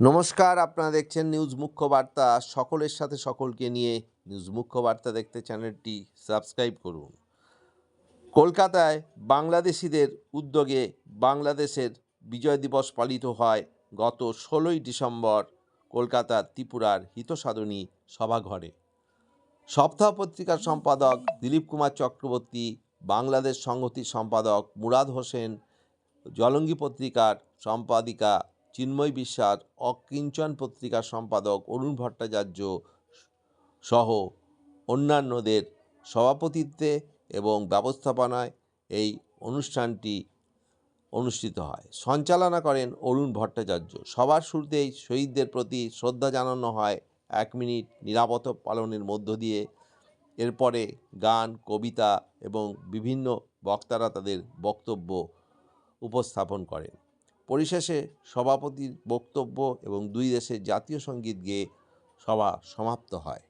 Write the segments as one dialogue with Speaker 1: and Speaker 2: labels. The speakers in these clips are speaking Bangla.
Speaker 1: নমস্কার, আপনারা দেখছেন নিউজ মুখ্য বার্তা। সকলের সাথে সকলকে নিয়ে নিউজ মুখ্য বার্তা দেখতে চ্যানেলটি সাবস্ক্রাইব করুন। কলকাতায় বাংলাদেশিদের উদ্যোগে বাংলাদেশের বিজয় দিবস পালিত হয় গত 16ই ডিসেম্বর কলকাতার ত্রিপুরার হিতসাধনী সভাঘরে। সপ্তাহ পত্রিকার সম্পাদক দিলীপ কুমার চক্রবর্তী, বাংলাদেশ সংহতির সম্পাদক মুরাদ হোসেন, জলঙ্গি পত্রিকার সম্পাদিকা চিন্ময় বিশ্বাস, অকিঞ্চন পত্রিকার সম্পাদক অরুণ ভট্টাচার্য সহ অন্যান্যদের সভাপতিত্বে এবং ব্যবস্থাপনায় এই অনুষ্ঠানটি অনুষ্ঠিত হয়। সঞ্চালনা করেন অরুণ ভট্টাচার্য। সবার শুরুতেই শহীদদের প্রতি শ্রদ্ধা জানানো হয় 1 মিনিট নীরবতা পালনের মধ্য দিয়ে। এরপরে গান, কবিতা এবং বিভিন্ন বক্তারা তাদের বক্তব্য উপস্থাপন করেন। পরিশেষে সভাপতির বক্তব্য এবং দুই দেশের জাতীয় সঙ্গীত গেয়ে সভা সমাপ্ত হয়।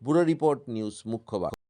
Speaker 1: ব্যুরো রিপোর্ট, নিউজ মুখ্য বার্তা।